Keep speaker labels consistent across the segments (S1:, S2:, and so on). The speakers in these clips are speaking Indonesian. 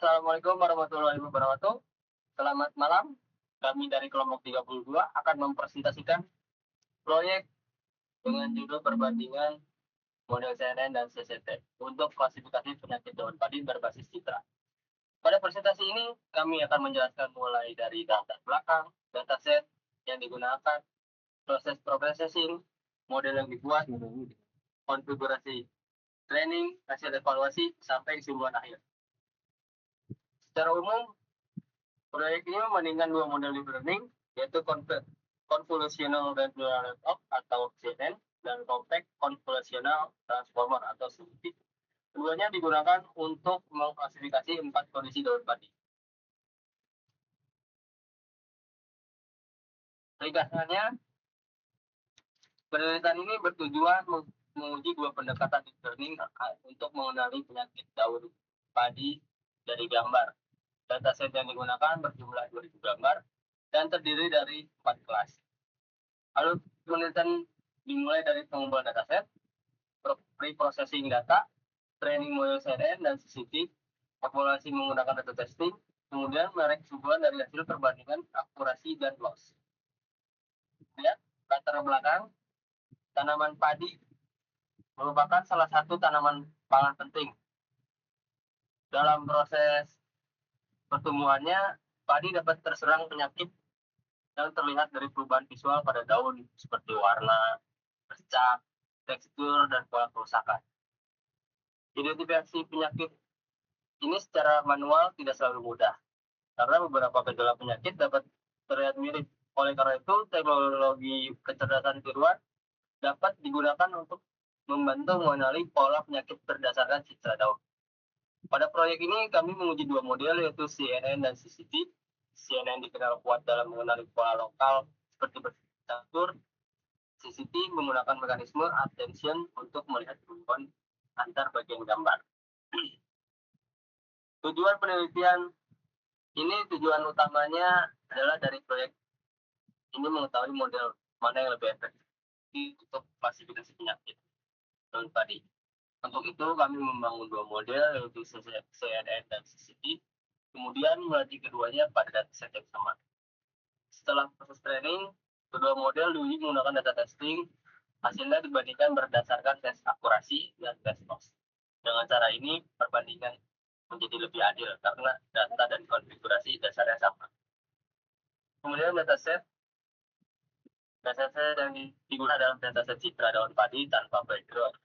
S1: Assalamualaikum warahmatullahi wabarakatuh. Selamat malam. Kami dari kelompok 32 akan mempresentasikan proyek dengan judul perbandingan model CNN dan CCT untuk klasifikasi penyakit daun padi berbasis citra. Pada presentasi ini, kami akan menjelaskan mulai dari data belakang, dataset yang digunakan, proses processing, model yang dibuat, konfigurasi training, hasil evaluasi, sampai kesimpulan akhir. Secara umum, proyek ini membandingkan dua model deep learning, yaitu Convolutional Neural Network atau CNN dan Compact Convolutional Transformer atau CCT. Keduanya digunakan untuk mengklasifikasi 4 kondisi daun padi. Ringkasannya, penelitian ini bertujuan menguji dua pendekatan deep learning untuk mengenali penyakit daun padi dari gambar. Dataset yang digunakan berjumlah 2000 gambar dan terdiri dari 4 kelas. Lalu penelitian dimulai dari pengumpulan dataset, pre-processing data, training model CNN dan CCT, populasi menggunakan data testing, kemudian menarik kesimpulan dari hasil perbandingan akurasi dan loss. Kemudian latar belakang, tanaman padi merupakan salah satu tanaman pangan penting. Dalam proses pertumbuhannya, padi dapat terserang penyakit yang terlihat dari perubahan visual pada daun seperti warna, bercak, tekstur, dan pola kerusakan. Identifikasi penyakit ini secara manual tidak selalu mudah, karena beberapa gejala penyakit dapat terlihat mirip. Oleh karena itu, teknologi kecerdasan tiruan dapat digunakan untuk membantu mengenali pola penyakit berdasarkan citra daun. Pada proyek ini, kami menguji dua model, yaitu CNN dan CCT. CNN dikenal kuat dalam mengenali pola lokal seperti bercampur. CCT menggunakan mekanisme attention untuk melihat perubahan antar bagian gambar. Tujuan penelitian ini, tujuan utamanya adalah dari proyek ini mengetahui model mana yang lebih efektif untuk klasifikasi penyakit daun padi. Untuk itu kami membangun dua model, yaitu CNN dan CCT, kemudian melatih keduanya pada dataset yang sama. Setelah proses training, kedua model diuji menggunakan data testing. Hasilnya dibandingkan berdasarkan tes akurasi dan tes loss. Dengan cara ini, perbandingan menjadi lebih adil karena data dan konfigurasi dasarnya sama. Kemudian dataset yang digunakan dalam dataset citra daun padi tanpa background.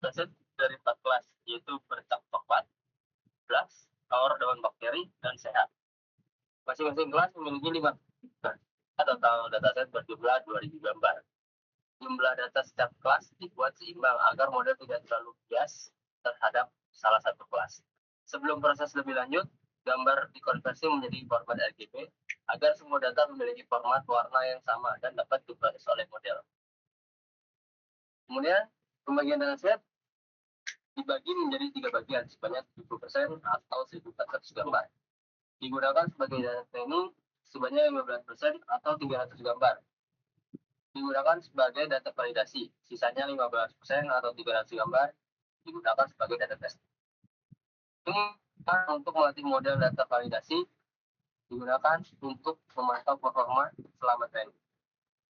S1: Dataset dari 4 kelas, yaitu bercak coklat, blast, kaur daun bakteri, dan sehat. Masing-masing kelas memiliki 5 total dataset berjumlah 2000 gambar. Jumlah data setiap kelas dibuat seimbang agar model tidak terlalu bias terhadap salah satu kelas. Sebelum proses lebih lanjut, gambar dikonversi menjadi format RGB agar semua data memiliki format warna yang sama dan dapat diproses oleh model. Kemudian, pembagian dataset dibagi menjadi 3 bagian sebanyak 70% atau 1400 gambar. Digunakan sebagai data training sebanyak 15% atau 300 gambar. Digunakan sebagai data validasi, sisanya 15% atau 300 gambar digunakan sebagai data test. Ini untuk melatih model data validasi digunakan untuk memantau performa selama training.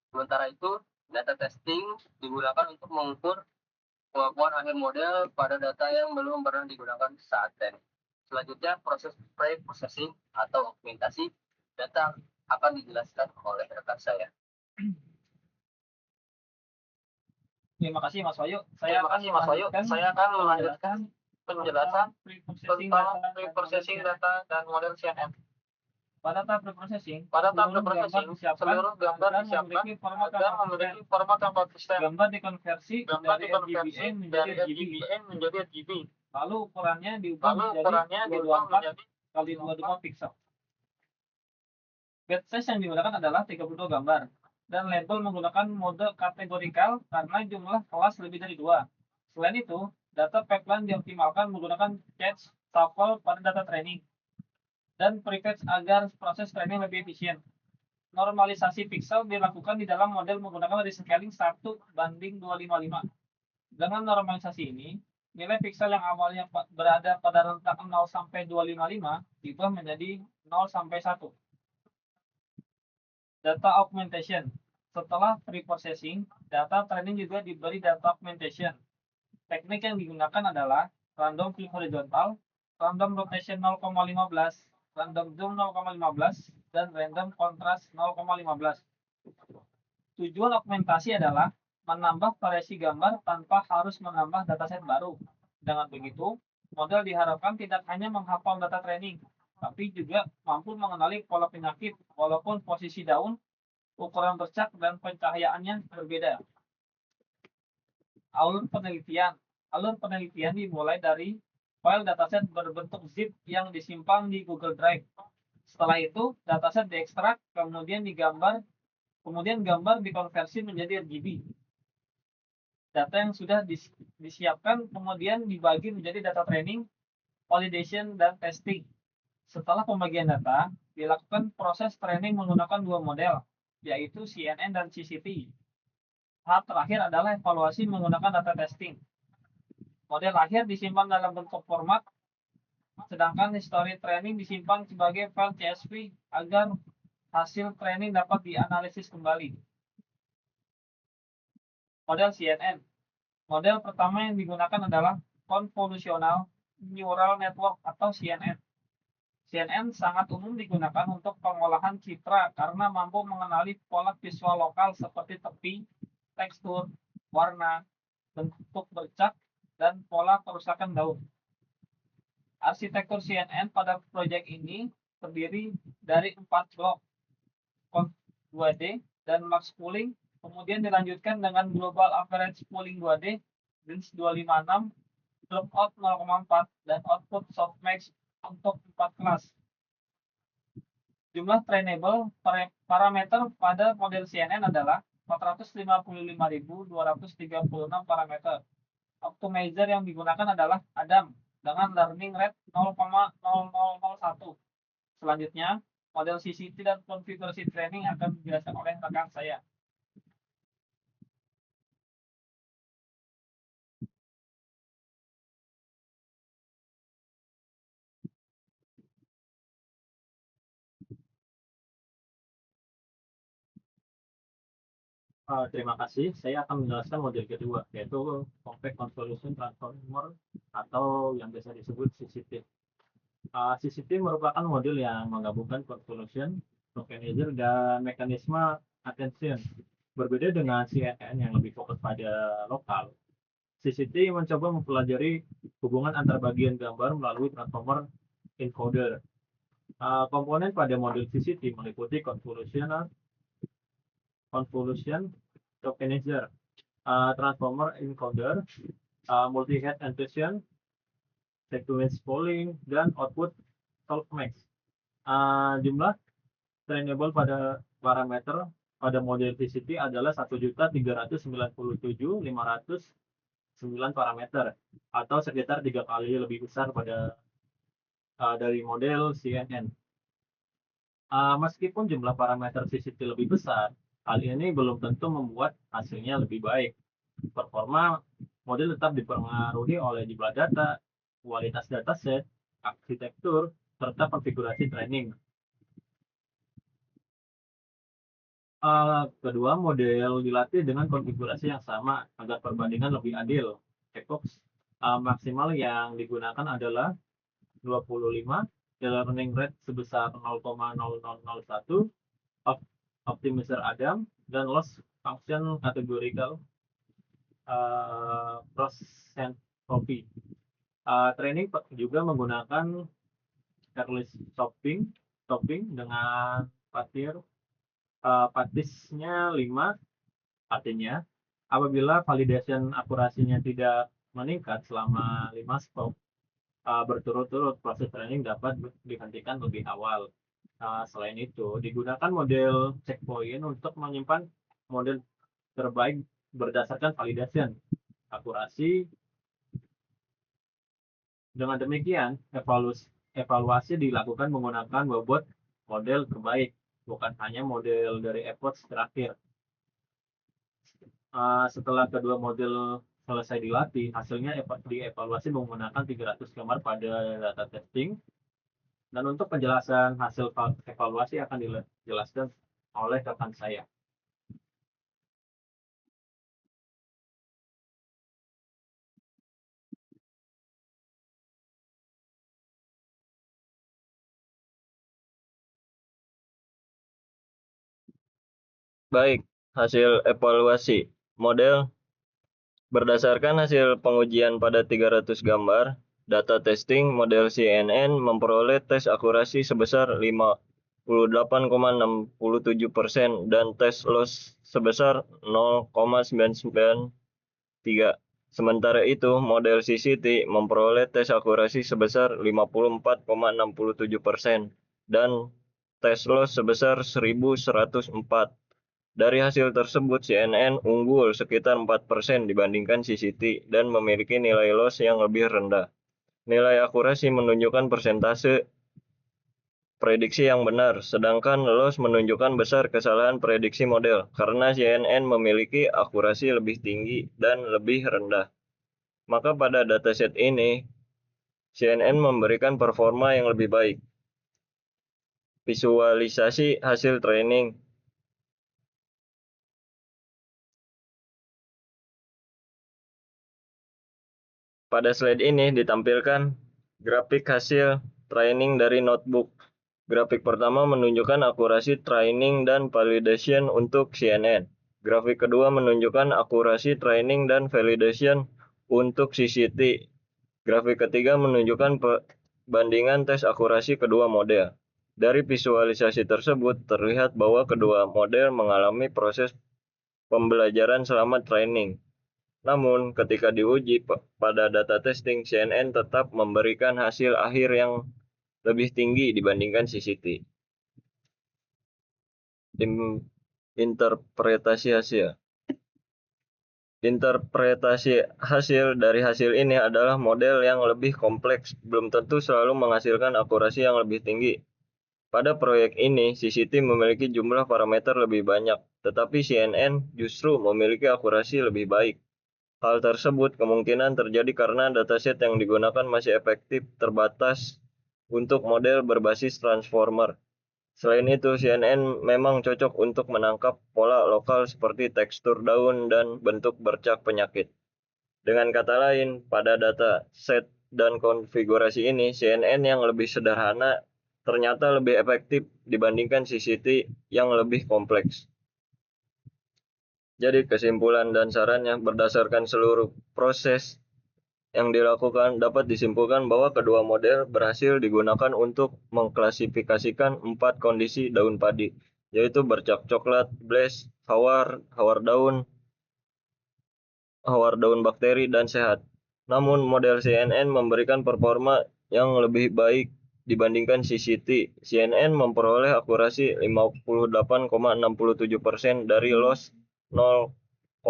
S1: Sementara itu, data testing digunakan untuk mengukur kemampuan akhir model pada data yang belum pernah digunakan saat training. Selanjutnya, proses pre-processing atau augmentasi data akan dijelaskan oleh rekan saya.
S2: Terima kasih Mas Wayu.
S1: Saya akan melanjutkan penjelasan tentang pre-processing data dan model CNN.
S2: Pada tahap pre-processing,
S1: seluruh gambar disiapkan dan memiliki format yang konsisten.
S2: Gambar dikonversi dari
S1: RGBN menjadi RGB.
S2: Lalu ukurannya diubah menjadi 224 kali 224 pixel. Batch size yang digunakan adalah 32 gambar. Dan label menggunakan mode kategorikal karena jumlah kelas lebih dari 2. Selain itu, data pipeline dioptimalkan menggunakan cache shuffle pada data training dan prefetch agar proses training lebih efisien. Normalisasi pixel dilakukan di dalam model menggunakan rescaling 1:255. Dengan normalisasi ini, nilai piksel yang awalnya berada pada rentang 0 sampai 255 diubah menjadi 0 sampai 1. Data augmentation. Setelah preprocessing, data training juga diberi data augmentation. Teknik yang digunakan adalah random flip horizontal, random rotation 0,15, random zoom 0,15, dan random contrast 0,15. Tujuan augmentasi adalah menambah variasi gambar tanpa harus menambah dataset baru. Dengan begitu, model diharapkan tidak hanya menghafal data training, tapi juga mampu mengenali pola penyakit walaupun posisi daun, ukuran bercak, dan pencahayaannya berbeda. Alur penelitian. Alur penelitian dimulai dari file dataset berbentuk zip yang disimpan di Google Drive. Setelah itu, dataset diekstrak, kemudian gambar dikonversi menjadi RGB. Data yang sudah disiapkan kemudian dibagi menjadi data training, validation, dan testing. Setelah pembagian data, dilakukan proses training menggunakan dua model, yaitu CNN dan CCT. Tahap terakhir adalah evaluasi menggunakan data testing. Model akhir disimpan dalam bentuk format, sedangkan history training disimpan sebagai file CSV agar hasil training dapat dianalisis kembali. Model CNN. Model pertama yang digunakan adalah Convolutional Neural Network atau CNN. CNN sangat umum digunakan untuk pengolahan citra karena mampu mengenali pola visual lokal seperti tepi, tekstur, warna, bentuk bercak, dan pola kerusakan daun. Arsitektur CNN pada proyek ini terdiri dari 4 blok, Conv 2D, dan max pooling, kemudian dilanjutkan dengan global average pooling 2D, DINS 256, dropout 0,4, dan output softmax untuk 4 kelas. Jumlah trainable parameter pada model CNN adalah 455.236 parameter. Optimizer yang digunakan adalah Adam dengan learning rate 0,0001. Selanjutnya, model CCT dan konfigurasi training akan dijelaskan oleh rekan saya.
S3: Terima kasih. Saya akan menjelaskan model kedua, yaitu Compact Convolution Transformer atau yang biasa disebut CCT. CCT merupakan model yang menggabungkan convolution, tokenizer, dan mekanisme attention. Berbeda dengan CNN yang lebih fokus pada lokal, CCT mencoba mempelajari hubungan antar bagian gambar melalui transformer encoder. Komponen pada model CCT meliputi convolution tokenizer, transformer encoder, multi-head annotation, sequence polling, dan output softmax. Jumlah trainable pada parameter pada model CCT adalah 1.397.509 parameter atau sekitar 3 kali lebih besar dari model CNN. Meskipun jumlah parameter CCT lebih besar, hal ini belum tentu membuat hasilnya lebih baik. Performa model tetap dipengaruhi oleh jumlah data, kualitas dataset, arsitektur, serta konfigurasi training. Kedua model dilatih dengan konfigurasi yang sama agar perbandingan lebih adil. Checkbox maksimal yang digunakan adalah 25, learning rate sebesar 0,0001, optimizer Adam, dan loss function categorical percent copy. Training juga menggunakan careless topping dengan patisnya 5, artinya apabila validation akurasinya tidak meningkat selama 5 stop berturut-turut, proses training dapat dihentikan lebih awal. Selain itu, digunakan model checkpoint untuk menyimpan model terbaik berdasarkan validation akurasi. Dengan demikian, evaluasi dilakukan menggunakan bobot model terbaik, bukan hanya model dari efforts terakhir. Setelah kedua model selesai dilatih, hasilnya dievaluasi menggunakan 300 gambar pada data testing. Dan untuk penjelasan hasil evaluasi akan dijelaskan oleh rekan saya.
S4: Baik, hasil evaluasi model berdasarkan hasil pengujian pada 300 gambar, data testing model CNN memperoleh tes akurasi sebesar 58,67% dan tes loss sebesar 0,993. Sementara itu, model CCT memperoleh tes akurasi sebesar 54,67% dan tes loss sebesar 1104. Dari hasil tersebut, CNN unggul sekitar 4% dibandingkan CCT dan memiliki nilai loss yang lebih rendah. Nilai akurasi menunjukkan persentase prediksi yang benar, sedangkan loss menunjukkan besar kesalahan prediksi model, karena CNN memiliki akurasi lebih tinggi dan lebih rendah. Maka pada dataset ini, CNN memberikan performa yang lebih baik. Visualisasi hasil training. Pada slide ini ditampilkan grafik hasil training dari notebook. Grafik pertama menunjukkan akurasi training dan validation untuk CNN. Grafik kedua menunjukkan akurasi training dan validation untuk CCT. Grafik ketiga menunjukkan perbandingan tes akurasi kedua model. Dari visualisasi tersebut terlihat bahwa kedua model mengalami proses pembelajaran selama training. Namun, ketika diuji pada data testing, CNN tetap memberikan hasil akhir yang lebih tinggi dibandingkan CCT. Interpretasi hasil. Interpretasi hasil dari hasil ini adalah model yang lebih kompleks, belum tentu selalu menghasilkan akurasi yang lebih tinggi. Pada proyek ini, CCT memiliki jumlah parameter lebih banyak, tetapi CNN justru memiliki akurasi lebih baik. Hal tersebut kemungkinan terjadi karena dataset yang digunakan masih efektif terbatas untuk model berbasis transformer. Selain itu, CNN memang cocok untuk menangkap pola lokal seperti tekstur daun dan bentuk bercak penyakit. Dengan kata lain, pada dataset dan konfigurasi ini, CNN yang lebih sederhana ternyata lebih efektif dibandingkan CCT yang lebih kompleks. Jadi kesimpulan dan sarannya, berdasarkan seluruh proses yang dilakukan dapat disimpulkan bahwa kedua model berhasil digunakan untuk mengklasifikasikan 4 kondisi daun padi, yaitu bercak coklat, blaze, hawar daun bakteri, dan sehat. Namun model CNN memberikan performa yang lebih baik dibandingkan CCT. CNN memperoleh akurasi 58,67% dari loss 0,993,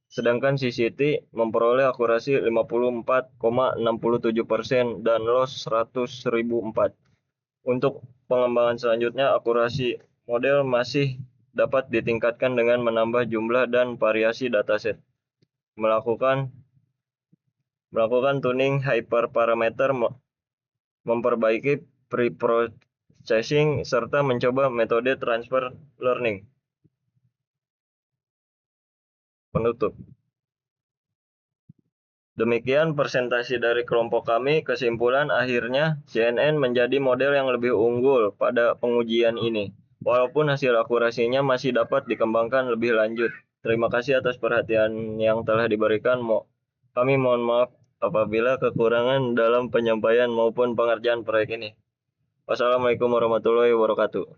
S4: sedangkan CCT memperoleh akurasi 54,67% dan loss 100.004. Untuk pengembangan selanjutnya, akurasi model masih dapat ditingkatkan dengan menambah jumlah dan variasi dataset, melakukan tuning hyperparameter, memperbaiki pre-processing, serta mencoba metode transfer learning. Penutup. Demikian presentasi dari kelompok kami. Kesimpulan akhirnya, CNN menjadi model yang lebih unggul pada pengujian ini, walaupun hasil akurasinya masih dapat dikembangkan lebih lanjut. Terima kasih atas perhatian yang telah diberikan. Kami mohon maaf apabila kekurangan dalam penyampaian maupun pengerjaan proyek ini. Wassalamualaikum warahmatullahi wabarakatuh.